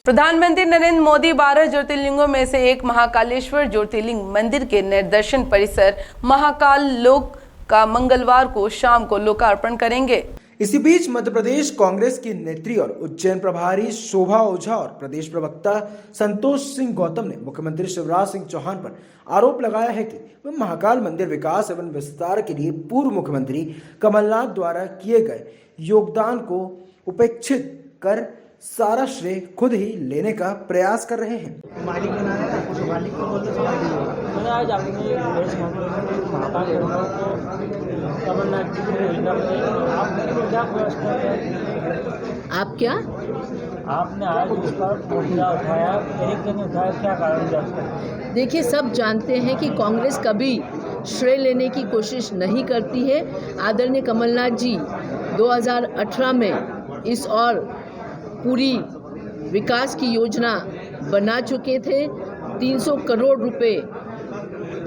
प्रधानमंत्री नरेंद्र मोदी 12 ज्योतिर्लिंगों में से एक महाकालेश्वर ज्योतिर्लिंग मंदिर के निर्दर्शन परिसर महाकाल लोक का मंगलवार को शाम को लोकार्पण करेंगे। इसी बीच मध्य प्रदेश कांग्रेस की नेत्री और उज्जैन प्रभारी शोभा ओझा और प्रदेश प्रवक्ता संतोष सिंह गौतम ने मुख्यमंत्री शिवराज सिंह चौहान पर आरोप लगाया है कि वह महाकाल मंदिर विकास एवं विस्तार के लिए पूर्व मुख्यमंत्री कमलनाथ द्वारा किए गए योगदान को उपेक्षित कर सारा श्रेय खुद ही लेने का प्रयास कर रहे हैं। आज अपने महाकाल कमलनाथ जी की योजना में क्या प्रयास कर रहे हैं? आप क्या आपने आज उस पर मुद्दा उठाया, एक दिन उठाया, क्या कारण है? देखिए, सब जानते हैं कि कांग्रेस कभी श्रेय लेने की कोशिश नहीं करती है। आदरणीय कमलनाथ जी 2018 में इस और पूरी विकास की योजना बना चुके थे। 300 करोड़ रुपए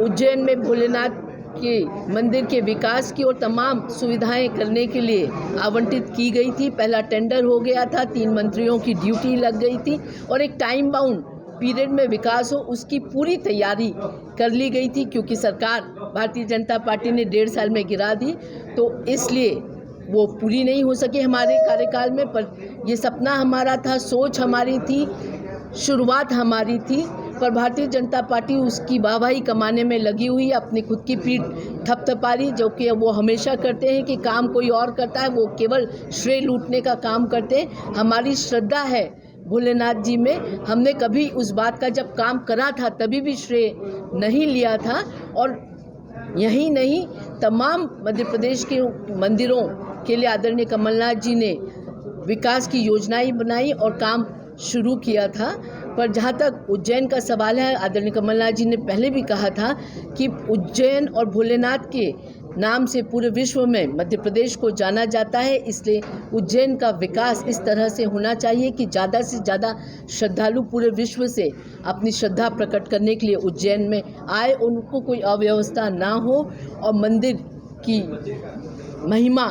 उज्जैन में भोलेनाथ के मंदिर के विकास की और तमाम सुविधाएं करने के लिए आवंटित की गई थी। पहला टेंडर हो गया था, 3 मंत्रियों की ड्यूटी लग गई थी और एक टाइम बाउंड पीरियड में विकास हो उसकी पूरी तैयारी कर ली गई थी। क्योंकि सरकार भारतीय जनता पार्टी ने 1.5 साल में गिरा दी, तो इसलिए वो पूरी नहीं हो सके हमारे कार्यकाल में। पर ये सपना हमारा था, सोच हमारी थी, शुरुआत हमारी थी, पर भारतीय जनता पार्टी उसकी वाहवाही कमाने में लगी हुई है, अपनी खुद की पीठ थपथपा रही, जो कि वो हमेशा करते हैं कि काम कोई और करता है, वो केवल श्रेय लूटने का काम करते हैं। हमारी श्रद्धा है भोलेनाथ जी में, हमने कभी उस बात का जब काम करा था तभी भी श्रेय नहीं लिया था। और यही नहीं, तमाम मध्य प्रदेश के मंदिरों के लिए आदरणीय कमलनाथ जी ने विकास की योजनाएं बनाई और काम शुरू किया था। पर जहाँ तक उज्जैन का सवाल है, आदरणीय कमलनाथ जी ने पहले भी कहा था कि उज्जैन और भोलेनाथ के नाम से पूरे विश्व में मध्य प्रदेश को जाना जाता है। इसलिए उज्जैन का विकास इस तरह से होना चाहिए कि ज़्यादा से ज़्यादा श्रद्धालु पूरे विश्व से अपनी श्रद्धा प्रकट करने के लिए उज्जैन में आए, उनको कोई अव्यवस्था ना हो और मंदिर की महिमा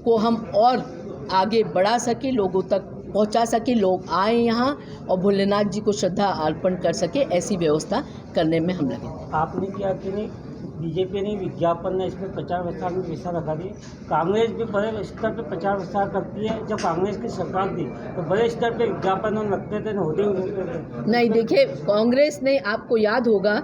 को हम और आगे बढ़ा सके, लोगों तक पहुंचा सके, लोग आए यहाँ और भोलेनाथ जी को श्रद्धा अर्पण कर सके, ऐसी व्यवस्था करने में हम लगे। आपने क्या कि नहीं, बीजेपी ने विज्ञापन ने इसमें प्रचार विस्तार में पैसा रखा दिया। कांग्रेस भी बड़े स्तर पे प्रचार विस्तार करती है। जब कांग्रेस की सरकार थी तो बड़े स्तर पे विज्ञापन लगते थे, होर्डिंग लगते थे। नहीं, देखिए, कांग्रेस ने, आपको याद होगा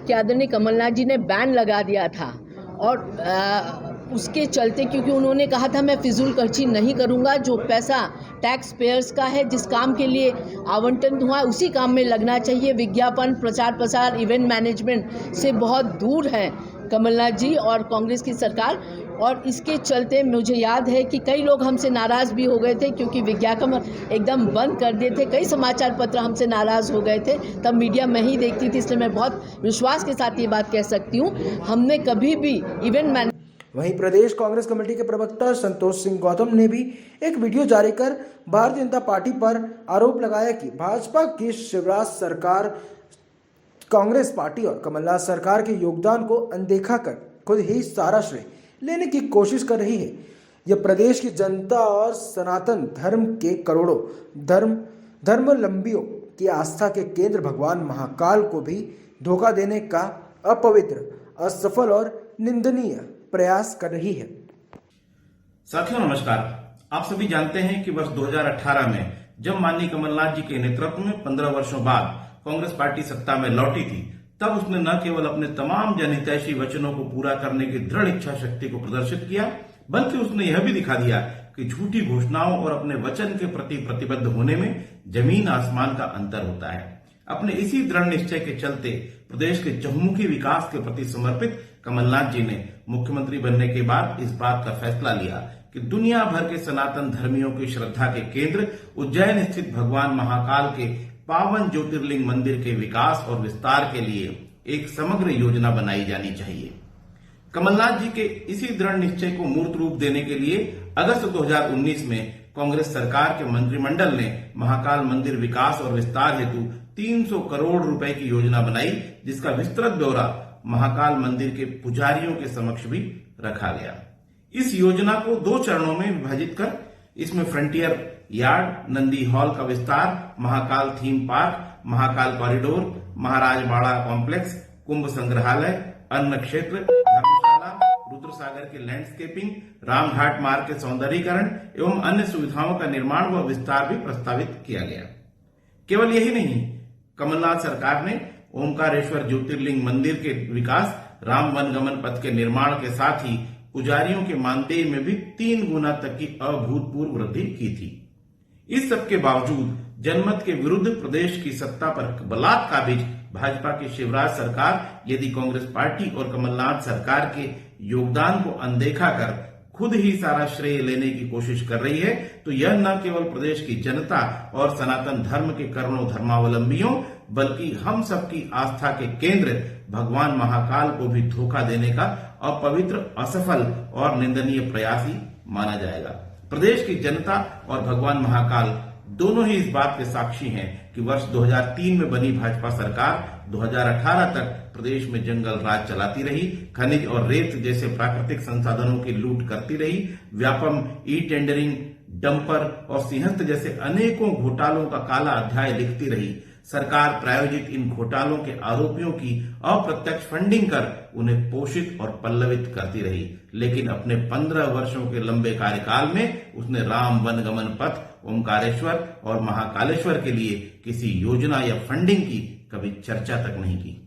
कि आदरणीय कमलनाथ जी ने बैन लगा दिया था और उसके चलते, क्योंकि उन्होंने कहा था मैं फिजूल खर्ची नहीं करूंगा, जो पैसा टैक्स पेयर्स का है, जिस काम के लिए आवंटन हुआ उसी काम में लगना चाहिए। विज्ञापन, प्रचार प्रसार, इवेंट मैनेजमेंट से बहुत दूर है कमलनाथ जी और कांग्रेस की सरकार। और इसके चलते मुझे याद है कि कई लोग हमसे नाराज़ भी हो गए थे, क्योंकि विज्ञापन एकदम बंद कर दिए थे। कई समाचार पत्र हमसे नाराज़ हो गए थे, तब मीडिया में ही देखती थी। इसलिए मैं बहुत विश्वास के साथ ये बात कह सकती हूँ, हमने कभी भी इवेंट मैनेज। वहीं प्रदेश कांग्रेस कमेटी के प्रवक्ता संतोष सिंह गौतम ने भी एक वीडियो जारी कर भारतीय जनता पार्टी पर आरोप लगाया कि भाजपा की शिवराज सरकार कांग्रेस पार्टी और कमलनाथ सरकार के योगदान को अनदेखा कर खुद ही सारा श्रेय लेने की कोशिश कर रही है। यह प्रदेश की जनता और सनातन धर्म के करोड़ों धर्मावलंबियों की आस्था के केंद्र भगवान महाकाल को भी धोखा देने का अपवित्र, असफल और निंदनीय प्रयास कर रही है। साथियों नमस्कार। आप सभी जानते हैं कि वर्ष 2018 में जब माननीय कमलनाथ जी के नेतृत्व में 15 वर्षों बाद कांग्रेस पार्टी सत्ता में लौटी थी, तब उसने न केवल अपने तमाम जनहितैषी वचनों को पूरा करने की दृढ़ इच्छा शक्ति को प्रदर्शित किया, बल्कि उसने यह भी दिखा दिया कि झूठी घोषणाओं और अपने वचन के प्रति प्रतिबद्ध होने में जमीन आसमान का अंतर होता है। अपने इसी दृढ़ निश्चय के चलते प्रदेश के चहुमुखी विकास के प्रति समर्पित कमलनाथ जी ने मुख्यमंत्री बनने के बाद इस बात का फैसला लिया कि दुनिया भर के सनातन धर्मियों की श्रद्धा के केंद्र उज्जैन स्थित भगवान महाकाल के पावन ज्योतिर्लिंग मंदिर के विकास और विस्तार के लिए एक समग्र योजना बनाई जानी चाहिए। कमलनाथ जी के इसी दृढ़ निश्चय को मूर्त रूप देने के लिए अगस्त 2019 में कांग्रेस सरकार के मंत्रिमंडल ने महाकाल मंदिर विकास और विस्तार हेतु 300 करोड़ रुपए की योजना बनाई, जिसका विस्तृत ब्यौरा महाकाल मंदिर के पुजारियों के समक्ष भी रखा गया। इस योजना को 2 चरणों में विभाजित कर इसमें फ्रंटियर यार्ड, नंदी हॉल का विस्तार, Mahakal theme park, Mahakal corridor, Maharajwada complex, Kumbh संग्रहालय, अन्न क्षेत्र, धर्मशाला, रुद्रसागर के लैंडस्केपिंग, रामघाट मार्ग के सौंदर्यीकरण एवं अन्य सुविधाओं का निर्माण व विस्तार भी प्रस्तावित किया गया। केवल यही नहीं, कमलनाथ सरकार ने ओमकारेश्वर ज्योतिर्लिंग मंदिर के विकास, राम वनगमन पथ के निर्माण के साथ ही पुजारियों के मानदेय में भी 3 गुना तक की अभूतपूर्व वृद्धि की थी। इस सब के बावजूद जनमत के विरुद्ध प्रदेश की सत्ता पर बलात् काबिज भाजपा की शिवराज सरकार यदि कांग्रेस पार्टी और कमलनाथ सरकार के योगदान को अनदेखा कर खुद ही सारा श्रेय लेने की कोशिश कर रही है, तो यह न केवल प्रदेश की जनता और सनातन धर्म के करोड़ों धर्मावलंबियों बल्कि हम सबकी आस्था के केंद्र भगवान महाकाल को भी धोखा देने का अपवित्र, असफल और निंदनीय प्रयास ही माना जाएगा। प्रदेश की जनता और भगवान महाकाल दोनों ही इस बात के साक्षी हैं कि वर्ष 2003 में बनी भाजपा सरकार 2018 तक प्रदेश में जंगल राज चलाती रही, खनिज और रेत जैसे प्राकृतिक संसाधनों की लूट करती रही, व्यापम, ई टेंडरिंग, डंपर और सिंहस्थ जैसे अनेकों घोटालों का काला अध्याय लिखती रही। सरकार प्रायोजित इन घोटालों के आरोपियों की अप्रत्यक्ष फंडिंग कर उन्हें पोषित और पल्लवित करती रही, लेकिन अपने 15 वर्षों के लंबे कार्यकाल में उसने राम वनगमन पथ, ओमकारेश्वर और महाकालेश्वर के लिए किसी योजना या फंडिंग की कभी चर्चा तक नहीं की।